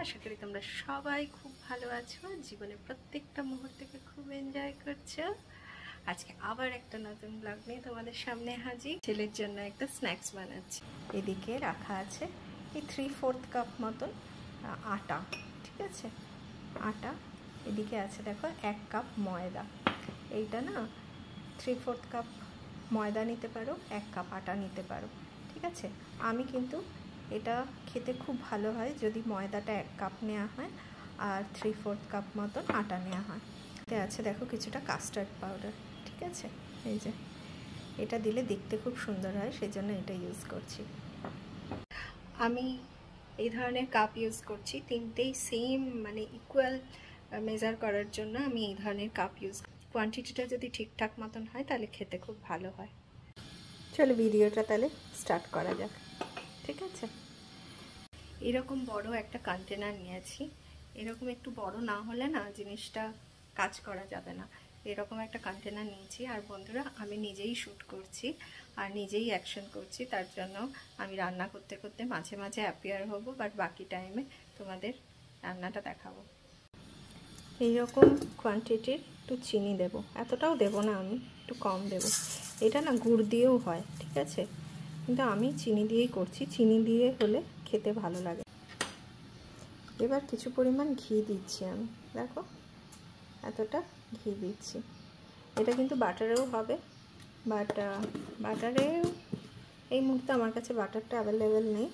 আশা করি তোমরা সবাই খুব ভালো আছো, জীবনে প্রত্যেকটা মুহূর্তকে খুব এনজয় করছো। আজকে আবার একটা নতুন ব্লগ নিয়ে তোমাদের সামনে হাজির। ছেলের জন্য একটা স্ন্যাক্স বানাচ্ছি। এদিকে রাখা আছে এই 3/4 কাপ মতন আটা, ঠিক আছে, আটা। এদিকে আছে দেখো 1 কাপ ময়দা। এইটা না 3/4 কাপ ময়দা নিতে পারো, 1 কাপ আটা নিতে পারো, ঠিক আছে। আমি কিন্তু এটা খেতে খুব ভালো হয় যদি ময়দাটা 1 কাপ নেওয়া হয় আর 3/4 কাপ মতন আটা নেওয়া হয়। এতে আছে দেখো কিছুটা কাস্টার্ড পাউডার, ঠিক আছে। এই যে এটা দিলে দেখতে খুব সুন্দর হয়, সেই জন্য এটা ইউজ করছি। আমি এই ধরনের কাপ ইউজ করছি, তিনটেই সেম মানে ইকুয়াল মেজার করার জন্য আমি এই ধরনের কাপ ইউজ করি। কোয়ান্টিটিটা যদি ঠিকঠাক মতন হয় তাহলে খেতে খুব ভালো হয়। চলো ভিডিওটা তাহলে স্টার্ট করা যাক, ঠিক আছে। এরকম বড় একটা কন্টেনার নিয়েছি। এরকম একটু বড় না হলে না জিনিসটা কাজ করা যাবে না। এরকম একটা কন্টেনার নিয়েছি। আর বন্ধুরা, আমি নিজেই শ্যুট করছি আর নিজেই অ্যাকশন করছি, তার জন্য আমি রান্না করতে করতে মাঝে মাঝে অ্যাপিয়ার হব, বাট বাকি টাইমে তোমাদের রান্নাটা দেখাবো। এইরকম কোয়ান্টিটির একটু চিনি দেব, এতটাও দেব না, আমি একটু কম দেব। এটা না গুড় দিয়েও হয়, ঠিক আছে, কিন্তু আমি চিনি দিয়েই করছি। চিনি দিয়ে হলে খেতে ভালো লাগে। এবার কিছু পরিমাণ ঘি দিচ্ছি আমি, দেখো এতটা ঘি দিচ্ছি। এটা কিন্তু বাটারেও হবে, বাট বাটারেও এই মুহূর্তে আমার কাছে বাটারটা অ্যাভেলেবেল নেই,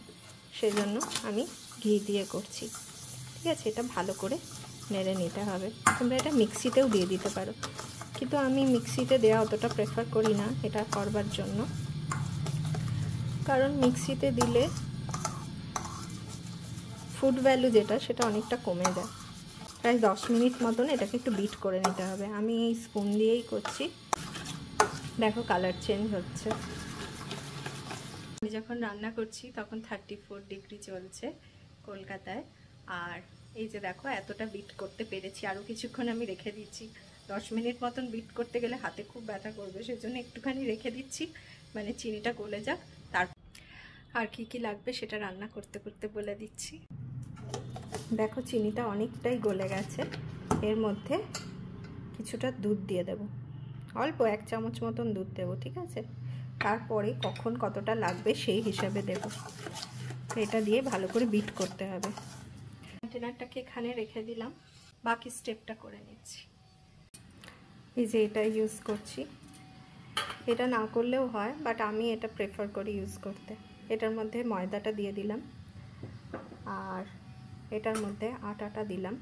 সেজন্য আমি ঘি দিয়ে করছি, ঠিক আছে। এটা ভালো করে নেড়ে নিতে হবে। তোমরা এটা মিক্সিতেও দিয়ে দিতে পারো, কিন্তু আমি মিক্সিতে দেওয়া অতটা প্রেফার করি না এটা করবার জন্য, কারণ মিক্সিতে দিলে ফুড ভ্যালু যেটা সেটা অনেকটা কমে যায়। প্রায় 10 মিনিট মতন এটাকে একটু বিট করে নিতে হবে। আমি এই স্পুন দিয়েই করছি, দেখো কালার চেঞ্জ হচ্ছে। আমি যখন রান্না করছি তখন 34 ডিগ্রি চলছে কলকাতায়। আর এই যে দেখো এতটা বিট করতে পেরেছি। আরও কিছুক্ষণ আমি রেখে দিচ্ছি। 10 মিনিট মতন বিট করতে গেলে হাতে খুব ব্যথা করবে, সেজন্য একটুখানি রেখে দিচ্ছি, মানে চিনিটা গলে যাক। তারপর আর কি লাগবে সেটা রান্না করতে করতে বলে দিচ্ছি। দেখো চিনিটা অনেকটাই গলে গেছে। এর মধ্যে কিছুটা দুধ দিয়ে দেব, অল্প 1 চামচ মতন দুধ দেব, ঠিক আছে। তারপরে কখন কতটা লাগবে সেই হিসাবে দেব। এটা দিয়ে ভালো করে বিট করতে হবে। কন্টেনারটাকে এখানে রেখে দিলাম, বাকি স্টেপটা করে নিচ্ছি। এই যে এটা ইউজ করছি, এটা না করলেও হয়, বাট আমি এটা প্রেফার করি ইউজ করতে। এটার মধ্যে ময়দাটা দিয়ে দিলাম আর এটার মধ্যে আটাটা দিলাম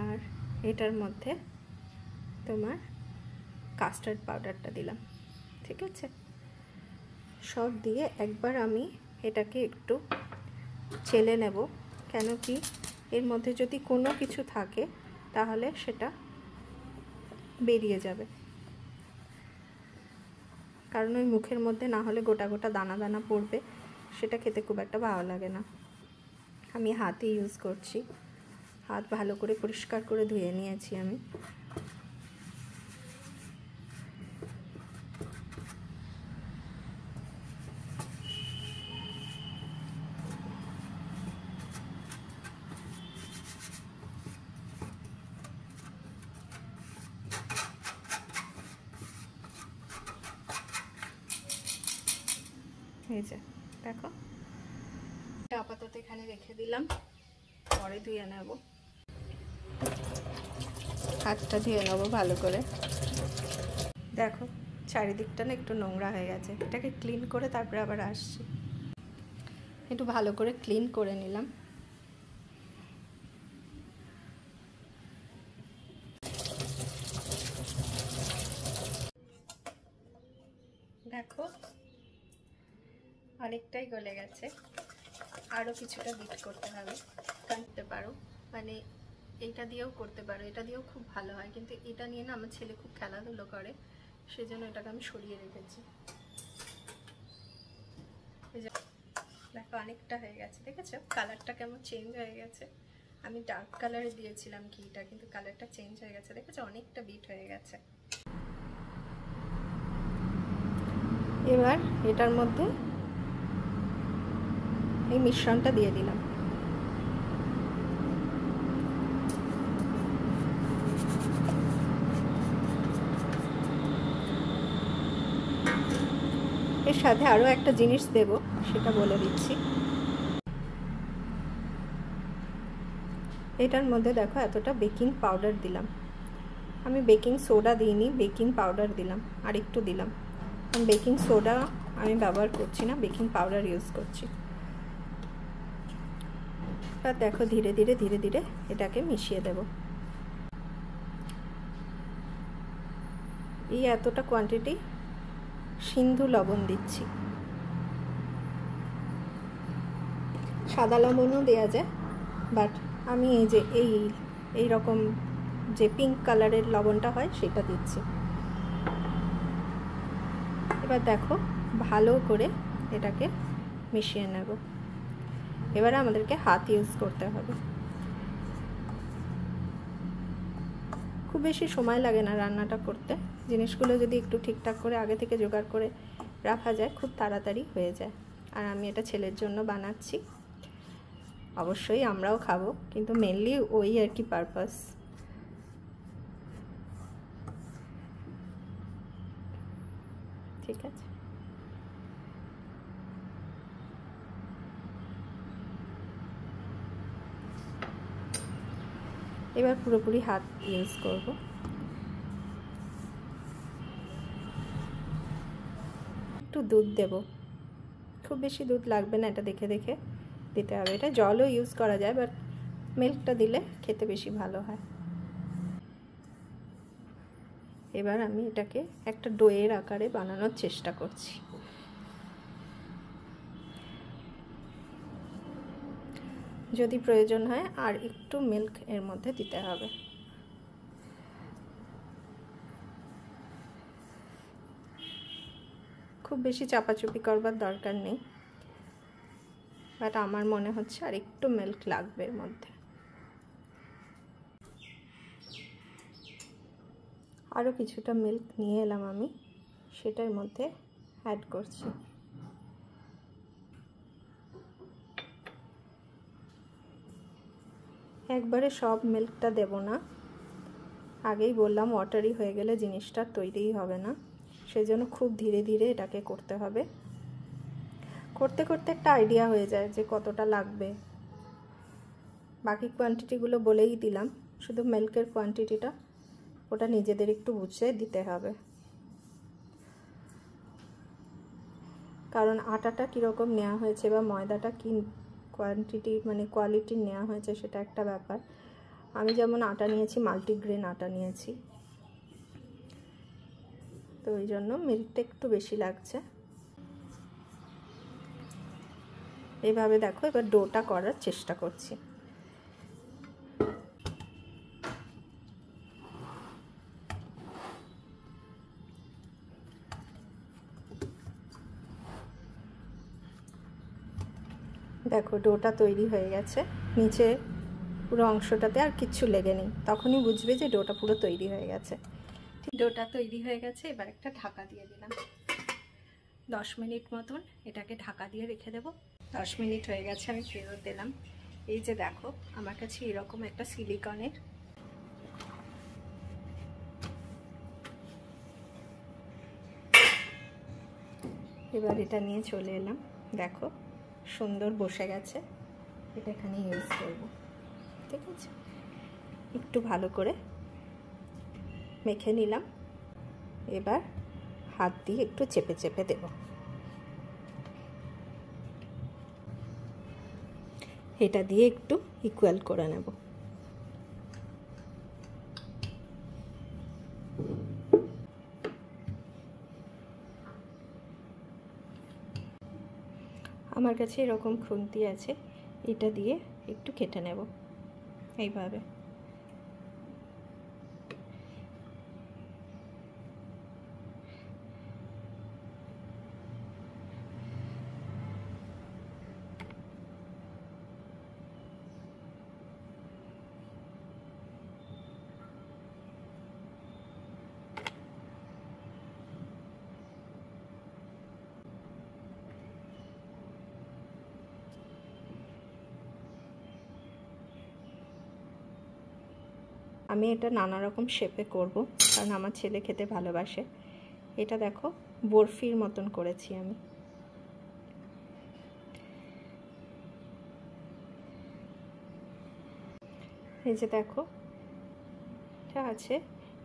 আর এটার মধ্যে তোমার কাস্টার্ড পাউডারটা দিলাম, ঠিক আছে। সব দিয়ে একবার আমি এটাকে একটু চেলে নেব, কেন কি এর মধ্যে যদি কোনো কিছু থাকে তাহলে সেটা বেরিয়ে যাবে, কারণ ওই মুখের মধ্যে না হলে গোটা গোটা দানা দানা পড়বে, সেটা খেতে খুব একটা ভালো লাগে না। আমি হাতে ইউজ করছি, হাত ভালো করে পরিষ্কার করে ধুয়ে নিয়েছি আমি। এই যে দেখো, এটা আপাতত এখানে রেখে দিলাম, পরে ধুয়ে নেব। হাতটা ধুয়ে নেব ভালো করে। দেখো চারিদিকটা না একটু নোংরা হয়ে গেছে, এটাকে ক্লিন করে তারপরে আবার আসছি। একটু ভালো করে ক্লিন করে নিলাম। দেখো অনেকটাই গলে গেছে, আরও কিছুটা বিট করতে হবে। করতে পারো, মানে এইটা দিয়েও করতে পারো, এটা দিয়েও খুব ভালো হয়, কিন্তু এটা নিয়ে না আমার ছেলে খুব খেলাধুলো করে, সেজন্য এটাকে আমি সরিয়ে রেখেছি। দেখো অনেকটা হয়ে গেছে, দেখেছো কালারটা কেমন চেঞ্জ হয়ে গেছে। আমি ডার্ক কালারে দিয়েছিলাম ঘিটা, কিন্তু কালারটা চেঞ্জ হয়ে গেছে, দেখেছো অনেকটা বিট হয়ে গেছে। এবার এটার মধ্যে এই মিশ্রণটা দিয়ে দিলাম। এর সাথে আরও একটা জিনিস দেব, সেটা বলে দিচ্ছি। এটার মধ্যে দেখো এতটা বেকিং পাউডার দিলাম। আমি বেকিং সোডা দিইনি, বেকিং পাউডার দিলাম, আর একটু দিলাম। বেকিং সোডা আমি ব্যবহার করছি না, বেকিং পাউডার ইউজ করছি। আর দেখো ধীরে ধীরে ধীরে ধীরে এটাকে মিশিয়ে দেব। এই এতটা কোয়ান্টিটি সিন্ধু লবণ দিচ্ছি। সাদা লবণও দেওয়া যায়, বাট আমি এই যে এই রকম যে পিঙ্ক কালারের লবণটা হয় সেটা দিচ্ছি। এবার দেখো ভালো করে এটাকে মিশিয়ে নেব। এবারে আমাদেরকে হাত ইউজ করতে হবে। খুব বেশি সময় লাগে না রান্নাটা করতে। জিনিসগুলো যদি একটু ঠিকঠাক করে আগে থেকে জোগাড় করে রাখা যায়, খুব তাড়াতাড়ি হয়ে যায়। আর আমি এটা ছেলের জন্য বানাচ্ছি, অবশ্যই আমরাও খাবো, কিন্তু মেনলি ওই আর কি পারপাস। ঠিক আছে, এবার পুরোপুরি হাত ইউজ করব। একটু দুধ দেব, খুব বেশি দুধ লাগবে না, এটা দেখে দেখে দিতে হবে। এটা জলও ইউজ করা যায়, বাট মিল্কটা দিলে খেতে বেশি ভালো হয়। এবার আমি এটাকে একটা ডোয়ের আকারে বানানোর চেষ্টা করছি। যদি প্রয়োজন হয় আর একটু মিল্ক এর মধ্যে দিতে হবে। খুব বেশি চাপাচুপি করবার দরকার নেই, বাট আমার মনে হচ্ছে আর একটু মিল্ক লাগবে এর মধ্যে। আরও কিছুটা মিল্ক নিয়ে এলাম আমি, সেটার মধ্যে অ্যাড করছি। একবারে সব মিল্কটা দেব না, আগেই বললাম ওয়াটারি হয়ে গেলে জিনিসটা তৈরিই হবে না, সেজন্য খুব ধীরে ধীরে এটাকে করতে হবে। করতে করতে একটা আইডিয়া হয়ে যায় যে কতটা লাগবে। বাকি কোয়ান্টিটিগুলো বলেই দিলাম, শুধু মিল্কের কোয়ান্টিটিটা ওটা নিজেদের একটু বুঝে দিতে হবে। কারণ আটাটা কীরকম নেওয়া হয়েছে বা ময়দাটা কী কোয়ান্টিটি মানে কোয়ালিটির নেওয়া হয়েছে সেটা একটা ব্যাপার। আমি যেমন আটা নিয়েছি মাল্টিগ্রেন আটা নিয়েছি, তো ওই জন্য মিল্কটা একটু বেশি লাগছে। এইভাবে দেখো এবার ডোটা করার চেষ্টা করছি। দেখো ডোটা তৈরি হয়ে গেছে, নিচে পুরো অংশটাতে আর কিচ্ছু লেগে নেই, তখনই বুঝবে যে ডোটা পুরো তৈরি হয়ে গেছে। ডোটা তৈরি হয়ে গেছে, এবার একটা ঢাকা দিয়ে দিলাম। 10 মিনিট মতন এটাকে ঢাকা দিয়ে রেখে দেবো। 10 মিনিট হয়ে গেছে, আমি ফেরত দিলাম। এই যে দেখো আমার কাছে এরকম একটা সিলিকনের এবার এটা নিয়ে চলে এলাম। দেখো সুন্দর বসে গেছে, এটা এখানে ইউজ করব। ঠিক আছে, একটু ভালো করে মেখে নিলাম। এবার হাত দিয়ে একটু চেপে চেপে দেব। এটা দিয়ে একটু ইকুয়াল করে নেব। আমার কাছে এরকম খুন্তি আছে, এটা দিয়ে একটু কেটে নেব এইভাবে। আমি এটা নানা রকম শেপে করব, কারণ আমার ছেলে খেতে ভালোবাসে। এটা দেখো বরফির মতন করেছি আমি। এই যে দেখো এটা আছে,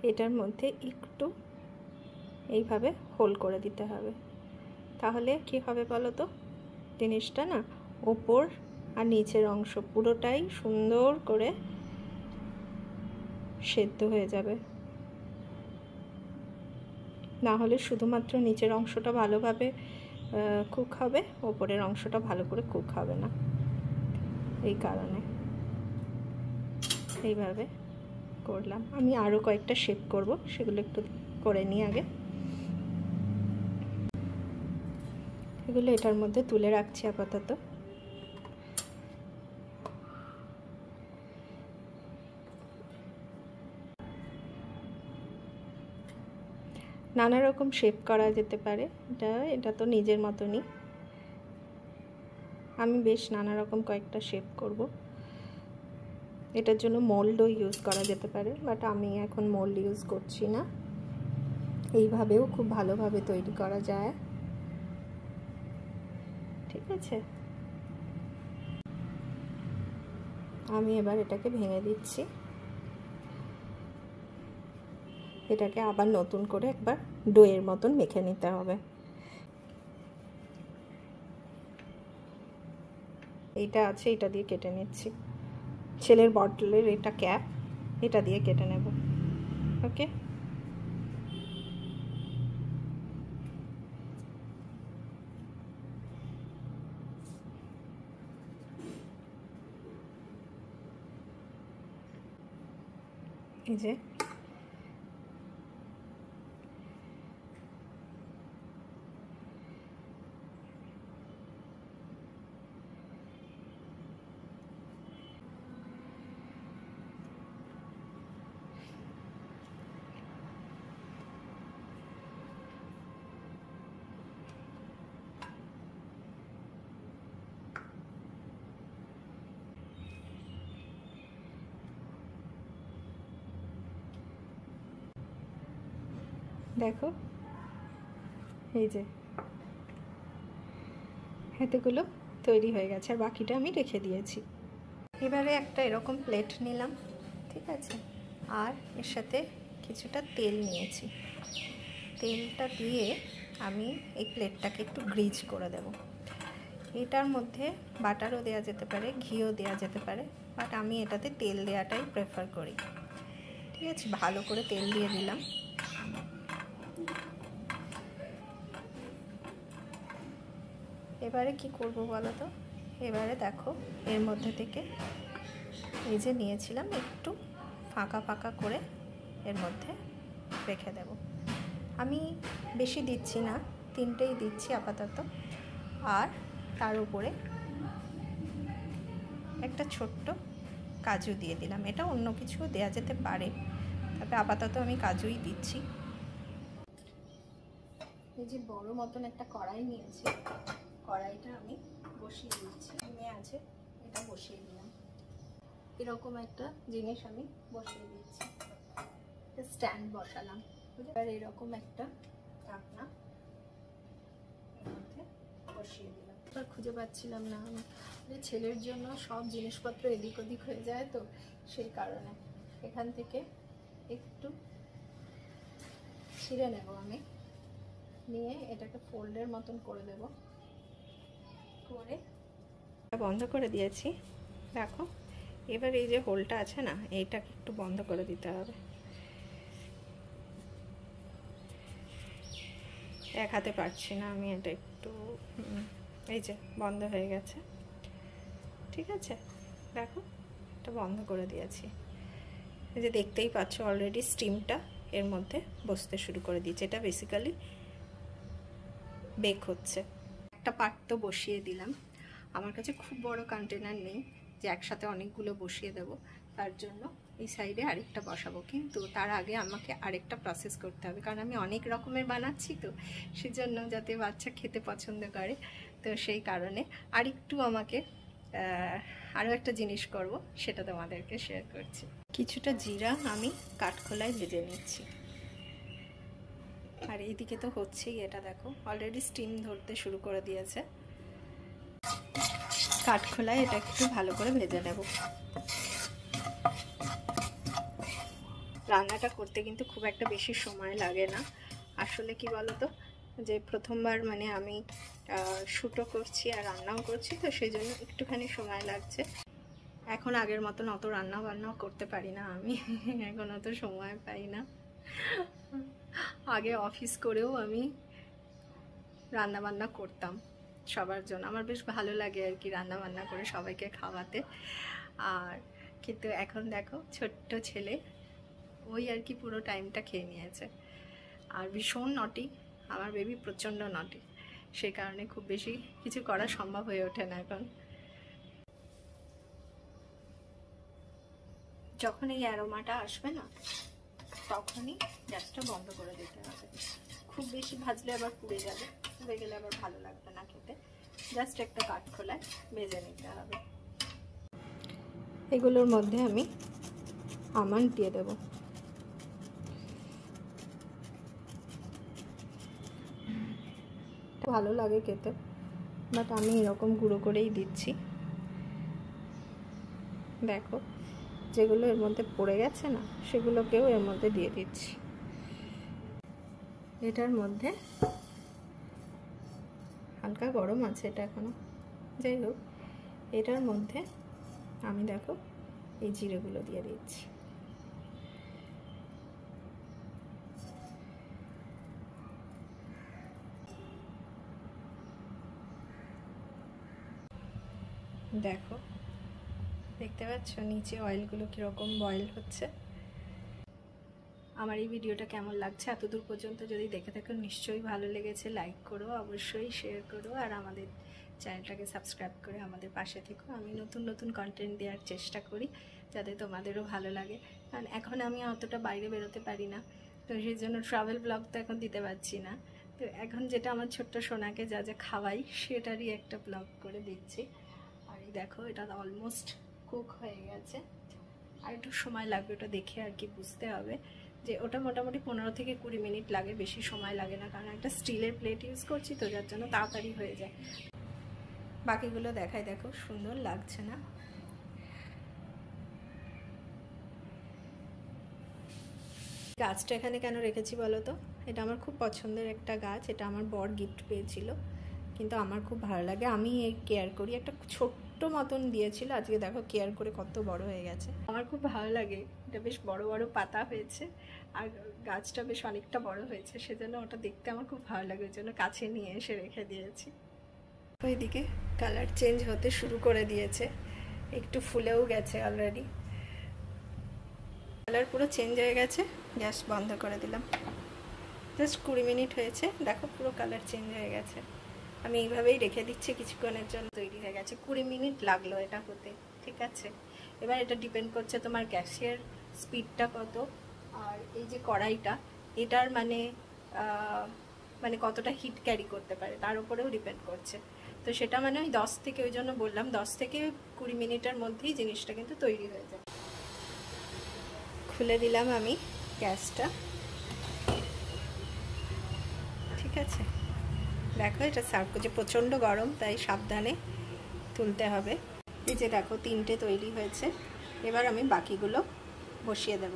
এটার মধ্যে একটু এইভাবে হোল করে দিতে হবে, তাহলে কি হবে বলো তো, জিনিসটা না ওপর আর নিচের অংশ পুরোটাই সুন্দর করে সেদ্ধ হয়ে যাবে। না হলে শুধুমাত্র নিচের অংশটা ভালোভাবে কুক হবে, ওপরের অংশটা ভালো করে কুক হবে না। এই কারণে এইভাবে করলাম। আমি আরও কয়েকটা শেপ করব, সেগুলো একটু করে নিই আগে। এগুলো এটার মধ্যে তুলে রাখছি আপাতত। নানা রকম শেপ করা যেতে পারে, এটা তো নিজের মতনই। আমি বেশ নানা রকম কয়েকটা শেপ করব। এটার জন্য মোল্ডও ইউজ করা যেতে পারে, বাট আমি এখন মোল্ড ইউজ করছি না। এইভাবেও খুব ভালোভাবে তৈরি করা যায়। ঠিক আছে, আমি এবার এটাকে ভেঙে দিচ্ছি। এটাকে আবার নতুন করে একবার ডোয়ের মতন মেখে নিতে হবে। এইটা আছে, এটা দিয়ে কেটে নিচ্ছি। ছেলের বটলের এটা ক্যাপ, এটা দিয়ে কেটে নেব। ওকে, এই যে দেখো, এই যে এতগুলো তৈরি হয়ে গেছে, আর বাকিটা আমি রেখে দিয়েছি। এবারে একটা এরকম প্লেট নিলাম, ঠিক আছে, আর এর সাথে কিছুটা তেল নিয়েছি। তেলটা দিয়ে আমি এই প্লেটটাকে একটু গ্রিজ করে দেব। এটার মধ্যে বাটারও দেওয়া যেতে পারে, ঘিও দেওয়া যেতে পারে, বাট আমি এটাতে তেল দেওয়াটাই প্রেফার করি। ঠিক আছে, ভালো করে তেল দিয়ে দিলাম। এবারে কি করব বলো তো, এবারে দেখো এর মধ্যে থেকে এই যে নিয়েছিলাম একটু ফাঁকা ফাঁকা করে এর মধ্যে রেখে দেব। আমি বেশি দিচ্ছি না, 3টেই দিচ্ছি আপাতত। আর তার উপরে একটা ছোট্ট কাজু দিয়ে দিলাম। এটা অন্য কিছু দেওয়া যেতে পারে, তবে আপাতত আমি কাজুই দিচ্ছি। এই যে বড় মতন একটা কড়াই নিয়েছি, কড়াইটা আমি বসিয়ে দিচ্ছি। আছে, এটা বসিয়ে দিলাম। এরকম একটা জিনিস আমি বসিয়ে দিচ্ছি, স্ট্যান্ড বসালাম। এবার এরকম একটা ঢাকনা এর মধ্যে বসিয়ে দিলাম। এবার খুঁজে পাচ্ছিলাম না, আমি ছেলের জন্য সব জিনিসপত্র এদিক ওদিক হয়ে যায়, তো সেই কারণে এখান থেকে একটু ছিঁড়ে নেব আমি, নিয়ে এটাকে ফোল্ডের মতন করে দেব। করে বন্ধ করে দিয়েছি। দেখো এবার এই যে হোলটা আছে না, এইটাকে একটু বন্ধ করে দিতে হবে। এক হাতে পারছি না আমি, এটা একটু, এই যে বন্ধ হয়ে গেছে। ঠিক আছে, দেখো এটা বন্ধ করে দিয়েছি। এই যে দেখতেই পাচ্ছ অলরেডি স্টিমটা এর মধ্যে বসতে শুরু করে দিয়েছে। এটা বেসিক্যালি বেক হচ্ছে। একটা পার্ট তো বসিয়ে দিলাম। আমার কাছে খুব বড় কন্টেনার নেই যে একসাথে অনেকগুলো বসিয়ে দেব, তার জন্য এই সাইডে আরেকটা বসাবো। কিন্তু তার আগে আমাকে আরেকটা প্রসেস করতে হবে, কারণ আমি অনেক রকমের বানাচ্ছি, তো সেজন্য যাতে বাচ্চা খেতে পছন্দ করে, তো সেই কারণে আরেকটু আমাকে আরও একটা জিনিস করব, সেটা তোমাদেরকে শেয়ার করছি। কিছুটা জিরা আমি কাঠখোলায় ভেজে নিচ্ছি। আর এইদিকে তো হচ্ছেই, এটা দেখো অলরেডি স্টিম ধরতে শুরু করে দিয়েছে। কাঠখোলায় এটা একটু ভালো করে ভেজে নেব। রান্নাটা করতে কিন্তু খুব একটা বেশি সময় লাগে না। আসলে কি বলো তো, যে প্রথমবার মানে আমি শ্যুটও করছি আর রান্নাও করছি, তো সেই জন্য একটুখানি সময় লাগছে। এখন আগের মতন অত রান্না বান্নাও করতে পারি না আমি, এখন অত সময় পাই না। আগে অফিস করেও আমি রান্না বান্না করতাম সবার জন্য, আমার বেশ ভালো লাগে আর কি রান্না বান্না করে সবাইকে খাওয়াতে। আর কিন্তু এখন দেখো ছোট্ট ছেলে ওই আর কি পুরো টাইমটা খেয়ে নিয়েছে। আর ভীষণ নটি, আমার বেবি প্রচণ্ড নটি, সেই কারণে খুব বেশি কিছু করা সম্ভব হয়ে ওঠে না এখন। যখন এই অ্যারোমাটা আসবে না, তখনই গ্যাসটা বন্ধ করে দিতে হবে। খুব বেশি ভাজলে আবার পুড়ে যাবে, পুড়ে গেলে আবার ভালো লাগবে না খেতে। জাস্ট একটা কাঠখোলায় ভেজে নিতে হবে। এগুলোর মধ্যে আমি আমন্ড দিয়ে দেব। ভালো লাগে খেতে, বাট আমি এরকম গুঁড়ো করেই দিচ্ছি। দেখো যেগুলো এর মধ্যে পড়ে গেছে না, সেগুলোকেও এর মধ্যে দিয়ে দিচ্ছি। এটার মধ্যে হালকা গরম আছে এটা এখনো, যাই হোক এটার মধ্যে আমি দেখো এই জিরেগুলো দিয়ে দিচ্ছি। দেখো দেখতে পাচ্ছ নিচে অয়েলগুলো কীরকম বয়েল হচ্ছে। আমার এই ভিডিওটা কেমন লাগছে এতদূর পর্যন্ত যদি দেখে থাকো, নিশ্চয়ই ভালো লেগেছে। লাইক করো, অবশ্যই শেয়ার করো, আর আমাদের চ্যানেলটাকে সাবস্ক্রাইব করে আমাদের পাশে থেকো। আমি নতুন নতুন কন্টেন্ট দেওয়ার চেষ্টা করি যাতে তোমাদেরও ভালো লাগে, কারণ এখন আমি অতটা বাইরে বেরোতে পারি না, তো সেই জন্য ট্রাভেল ব্লগ তো এখন দিতে পারছি না। তো এখন যেটা আমার ছোট্ট সোনাকে যা যা খাওয়াই সেটারই একটা ব্লগ করে দিচ্ছি। আর এই দেখো এটা অলমোস্ট কুক হয়ে গেছে, আর একটু সময় লাগবে ওটা দেখে আর কি বুঝতে হবে যে ওটা মোটামুটি 15 থেকে 20 মিনিট লাগে, বেশি সময় লাগে না, কারণ একটা স্টিলের প্লেট ইউজ করছি তো, যার জন্য তাড়াতাড়ি হয়ে যায়। বাকিগুলো দেখাই, দেখো সুন্দর লাগছে না? গাছটা এখানে কেন রেখেছি বলো তো? এটা আমার খুব পছন্দের একটা গাছ, এটা আমার বর গিফট পেয়েছিল, কিন্তু আমার খুব ভালো লাগে, আমি এই কেয়ার করি। একটা ছোট্ট মতন দিয়েছিল, আজকে দেখো কেয়ার করে কত বড় হয়ে গেছে। আমার খুব ভালো লাগে, এটা বেশ বড় বড় পাতা হয়েছে আর গাছটা বেশ অনেকটা বড় হয়েছে, সেজন্য ওটা দেখতে আমার খুব ভালো লাগে, ওই জন্য কাছে নিয়ে এসে রেখে দিয়েছি। ওইদিকে কালার চেঞ্জ হতে শুরু করে দিয়েছে, একটু ফুলেও গেছে অলরেডি, কালার পুরো চেঞ্জ হয়ে গেছে। গ্যাস বন্ধ করে দিলাম, জাস্ট 20 মিনিট হয়েছে, দেখো পুরো কালার চেঞ্জ হয়ে গেছে। আমি এইভাবেই রেখে দিচ্ছি কিছুক্ষণের জন্য, তৈরি হয়ে গেছে। 20 মিনিট লাগলো এটা হতে, ঠিক আছে। এবার এটা ডিপেন্ড করছে তোমার গ্যাসের স্পিডটা কত, আর এই যে কড়াইটা এটার মানে কতটা হিট ক্যারি করতে পারে তার উপরেও ডিপেন্ড করছে। তো সেটা মানে ওই 10 থেকে, ওই জন্য বললাম 10 থেকে 20 মিনিটের মধ্যেই জিনিসটা কিন্তু তৈরি হয়ে যায়। খুলে দিলাম আমি গ্যাসটা, ঠিক আছে। দেখো এটা সার্ভ করছে, প্রচণ্ড গরম তাই সাবধানে তুলতে হবে। এই যে দেখো 3টে তৈরি হয়েছে, এবার আমি বাকিগুলো বসিয়ে দেব।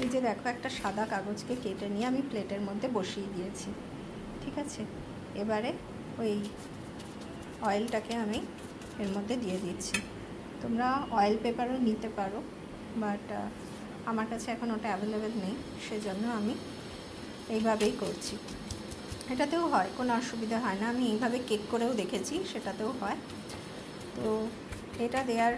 এই যে দেখো একটা সাদা কাগজকে কেটে নিয়ে আমি প্লেটের মধ্যে বসিয়ে দিয়েছি, ঠিক আছে। এবারে ওই অয়েলটাকে আমি এর মধ্যে দিয়ে দিচ্ছি। তোমরা অয়েল পেপারও নিতে পারো, বাট আমার কাছে এখন ওটা অ্যাভেলেবেল নেই, সেজন্য আমি এইভাবেই করছি। এটাতেও হয়, কোনো অসুবিধা হয় না, আমি এইভাবে কেক করেও দেখেছি, সেটাতেও হয়। তো এটা দেওয়ার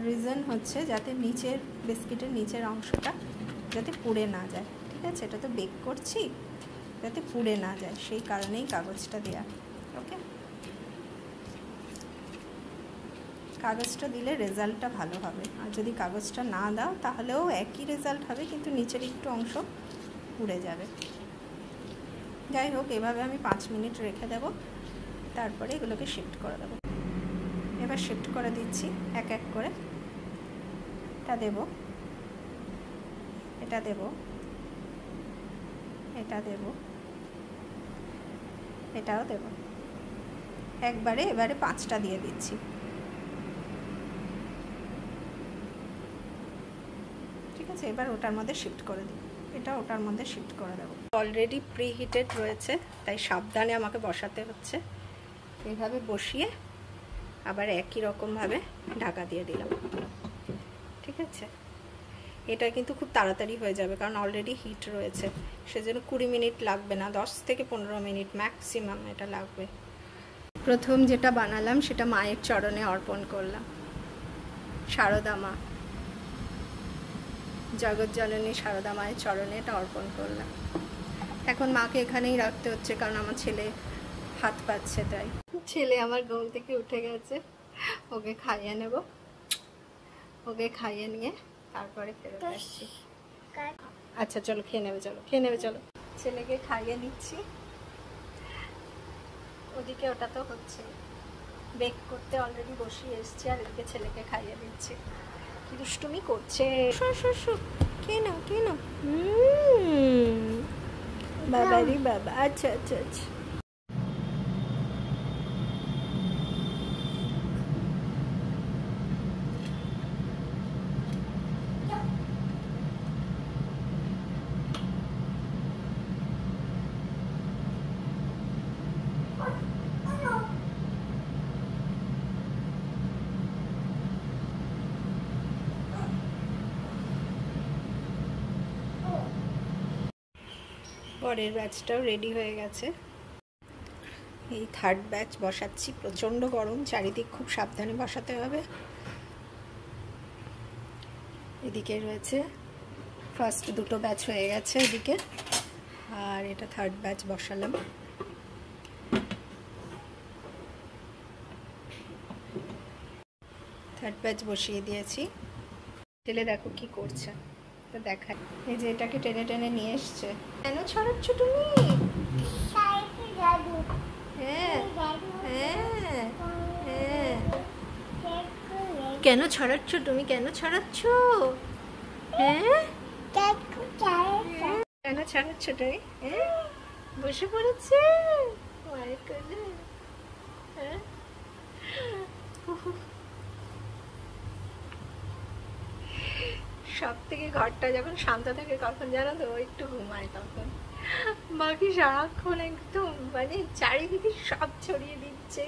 রিজন হচ্ছে যাতে নিচের বিস্কিটের নিচের অংশটা যাতে পুড়ে না যায়, ঠিক আছে। এটা তো বেক করছি, যাতে পুড়ে না যায়, সেই কারণেই কাগজটা দেওয়া। ওকে, কাগজটা দিলে রেজাল্টটা ভালো হবে, আর যদি কাগজটা না দাও তাহলেও একই রেজাল্ট হবে, কিন্তু নিচের একটু অংশ পুড়ে যাবে। যাই হোক, এভাবে আমি 5 মিনিট রেখে দেব, তারপরে এগুলোকে শিফট করে দেবো। এবার শিফট করে দিচ্ছি এক এক করে। এটা দেব, এটা দেব, এটা দেব, এটাও দেব একবারে। এবারে 5টা দিয়ে দিচ্ছি। ঠিক আছে, এবার ওটার মধ্যে শিফট করে দিই, এটা ওটার মধ্যে শিফট করে দেবো। অলরেডি প্রি হিটেড রয়েছে, তাই সাবধানে আমাকে বসাতে হচ্ছে। এইভাবে বসিয়ে আবার একই রকমভাবে ঢাকা দিয়ে দিলাম। ঠিক আছে, এটা কিন্তু খুব তাড়াতাড়ি হয়ে যাবে কারণ অলরেডি হিট রয়েছে, সেজন্য 20 মিনিট লাগবে না, 10 থেকে 15 মিনিট ম্যাক্সিমাম এটা লাগবে। প্রথম যেটা বানালাম সেটা মায়ের চরণে অর্পণ করলাম। শারদা মা, জগৎজননী শারদা মায়ের চরণে এটা অর্পণ করলাম। এখন মাকে এখানেই রাখতে হচ্ছে কারণ আমার ছেলে হাত পাচ্ছে, তাই। ছেলে আমার ঘুম থেকে উঠে গেছে, ওকে খাইয়ে নেব, ওকে খাইয়ে নিয়ে তারপরে ফেরত আসছি। আচ্ছা চলো খেয়ে নেবে, চলো খেয়ে নেবে, চলো। ছেলেকে খাইয়ে নিচ্ছি, ওদিকে ওটা তো হচ্ছে, বেক করতে অলরেডি বসিয়ে এসছি, আর এদিকে ছেলেকে খাইয়ে দিচ্ছি। কি দুষ্টুমি করছে, খেয়ে নাও, খেয়ে নাও। বাবা রে বাবা, আচ্ছা আচ্ছা আচ্ছা। পরের ব্যাচটাও রেডি হয়ে গেছে, এই থার্ড ব্যাচ বসাচ্ছি। প্রচণ্ড গরম, চারিদিক খুব সাবধানে বসাতে হবে। এদিকে রয়েছে ফার্স্ট 2টো ব্যাচ হয়ে গেছে এদিকে, আর এটা থার্ড ব্যাচ বসালাম। থার্ড ব্যাচ বসিয়ে দিয়েছি। ছেলে দেখো কি করছে, তো দেখায়। এই যে এটাকে টেনে টেনে নিয়ে এসছে। কেন ছড়াচ্ছ তুমি? হ্যাঁ হ্যাঁ হ্যাঁ, কেন ছড়াচ্ছ তুমি? কেন ছড়াচ্ছ? হ্যাঁ কেন ছড়াচ্ছ তুমি? হ্যাঁ, বসে পড়েছে। হ্যাঁ, সব থেকে ঘরটা যখন শান্ত থাকে কখন জানো তো, একটু ঘুমায় তখন। বাকি সারাক্ষণ একদম মানে চারিদিকে সব ছড়িয়ে দিচ্ছে,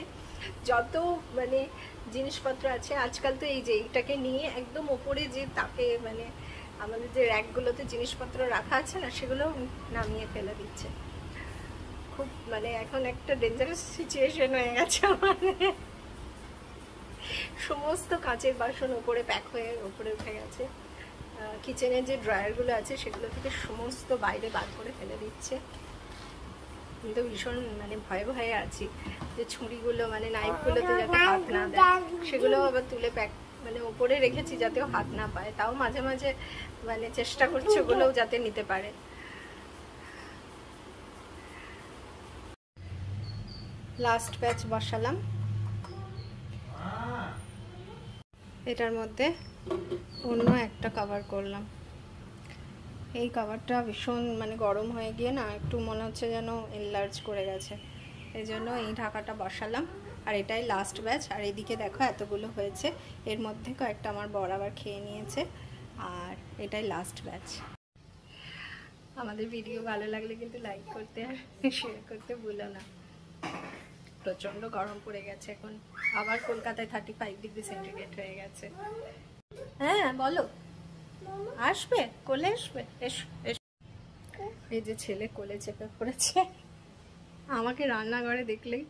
যত মানে জিনিসপত্র আছে। আজকাল তো এই যে এইটাকে নিয়ে একদম ওপরে যে তাকে মানে আমাদের যে র্যাকগুলোতে জিনিসপত্র রাখা আছে না, সেগুলো নামিয়ে ফেলে দিচ্ছে। খুব মানে এখন একটা ডেঞ্জারাস সিচুয়েশন হয়ে গেছে। মানে সমস্ত কাঁচের বাসন ওপরে প্যাক হয়ে ওপরে উঠে গেছে। কিচেনের যে ড্রয়ারগুলো আছে সেগুলো থেকে সমস্ত বাইরে বার করে ফেলে দিচ্ছে। কিন্তু ভীষণ মানে ভয়ে ভয়ে আছি যে ছুরিগুলো মানে নাইফগুলোতে যাতে হাত না দেয়, সেগুলো আবার তুলে প্যাক মানে ওপরে রেখেছি যাতেও হাত না পায়। তাও মাঝে মাঝে মানে চেষ্টা করছে ওগুলোও যাতে নিতে পারে। লাস্ট ব্যাচ বসালাম, এটার মধ্যে অন্য একটা কভার করলাম। এই কভারটা ভীষণ মানে গরম হয়ে গিয়ে না একটু মনে হচ্ছে যেন এনলার্জ করে গেছে, এই জন্য এই ঢাকাটা বসালাম। আর এটাই লাস্ট ব্যাচ। আর এদিকে দেখো এতগুলো হয়েছে, এর মধ্যে কয়েকটা আমার বর আবার খেয়ে নিয়েছে। আর এটাই লাস্ট ব্যাচ। আমাদের ভিডিও ভালো লাগলে কিন্তু লাইক করতে আর শেয়ার করতে ভুলো না। প্রচণ্ড গরম পড়ে গেছে এখন, আবার কলকাতায় 35 ডিগ্রি সেন্টিগ্রেড হয়ে গেছে। হ্যাঁ বলো, আসবে? কোলে আসবে? এসো এসো। এই যে ছেলে কোলে চেপে পড়েছে, আমাকে রান্নাঘরে দেখলেই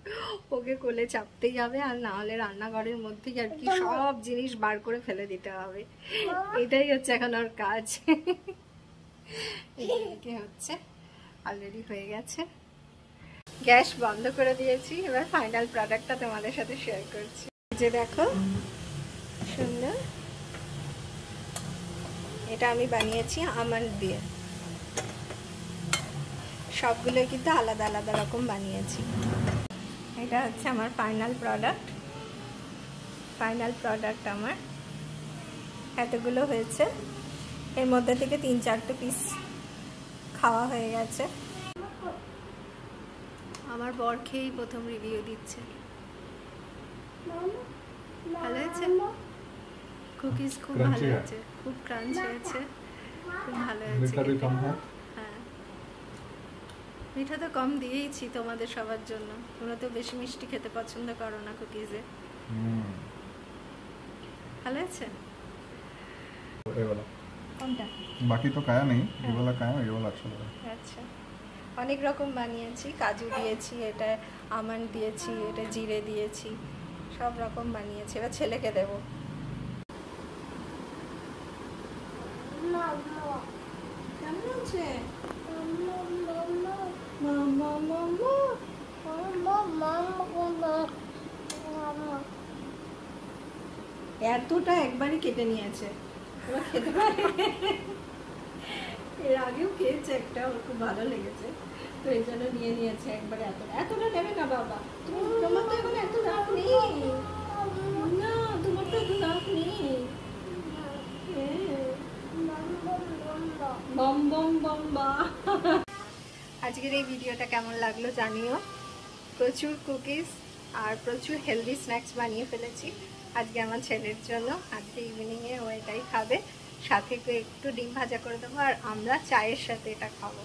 ওকে কোলে চাপতেই হবে, আর না হলে রান্নাঘরের মধ্যেই আর কি সব জিনিস বার করে ফেলে দিতে হবে। এটাই হচ্ছে এখন ওর কাজ। এদিকে হচ্ছে অলরেডি হয়ে গেছে। গ্যাস বন্ধ করে দিয়েছি, এবার ফাইনাল প্রোডাক্টটা তোমাদের সাথে শেয়ার করছি। যে দেখো সুন্দর, এটা আমি বানিয়েছি আমন্ড দিয়ে। সবগুলো কিন্তু আলাদা আলাদা রকম বানিয়েছি। এটা হচ্ছে আমার ফাইনাল প্রোডাক্ট। ফাইনাল প্রোডাক্ট আমার এতগুলো হয়েছে, এর মধ্যে থেকে 3-4টে পিস খাওয়া হয়ে গেছে। আমার বর খেয়েই প্রথম রিভিউ দিচ্ছে। ভালো হয়েছে, কুকিজ খুব ভালো হয়েছে, খুব ক্রাঞ্চি আছে, খুব ভালো হয়েছে। হ্যাঁ, মিঠা তো কম দিয়েইছি তোমাদের সবার জন্য, তোমরা তো বেশি মিষ্টি খেতে পছন্দ করো না কুকিজে। ভালো আছে কোনটা? बाकी तो खाया नहीं, ये वाला खाया, ये वाला अच्छा लगा। আচ্ছা, অনেক রকম বানিয়েছি, কাজু দিয়েছি, এটা আমন্ড দিয়েছি, এটা জিরে দিয়েছি, সব রকম বানিয়েছি। এবার ছেলেকে দেবো। কেমন আছে? এতটা একবারই কেটে নিয়েছে, এবার খেতে পারে। এর আগেও খেয়েছে একটা, ওর খুব ভালো লেগেছে, তো এই জন্য নিয়ে নিয়েছে একবারে। এতটা নেবে না বাবা, তোমার তো এখন এত রাগ নেই না, তোমার তো এত রাগ নেই। বম বম বম বা। আজকের এই ভিডিওটা কেমন লাগলো জানিও। প্রচুর কুকিজ আর প্রচুর হেলদি স্ন্যাক্স বানিয়ে ফেলেছি আজকে আমার ছেলের জন্য। আজকে ইভিনিংয়ে ও এটাই খাবে, সাথে একটু ডিম ভাজা করে দেবো, আর আমরা চায়ের সাথে এটা খাবো।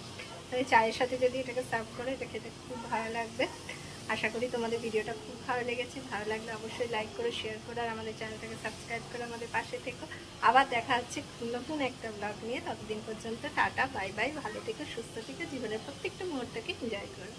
মানে চায়ের সাথে যদি এটাকে সার্ভ করে, এটা খেতে খুব ভালো লাগবে। আশা করি তোমাদের ভিডিওটা খুব ভালো লেগেছে। ভালো লাগলে অবশ্যই লাইক করো, শেয়ার করো, আর আমাদের চ্যানেলটাকে সাবস্ক্রাইব করে আমাদের পাশে থেকো। আবার দেখা হচ্ছে নতুন একটা ব্লগ নিয়ে। ততদিন পর্যন্ত টাটা, বাই বাই, ভালো থেকো, সুস্থ থেকো, জীবনের প্রত্যেকটা মুহূর্তকে এনজয় করো।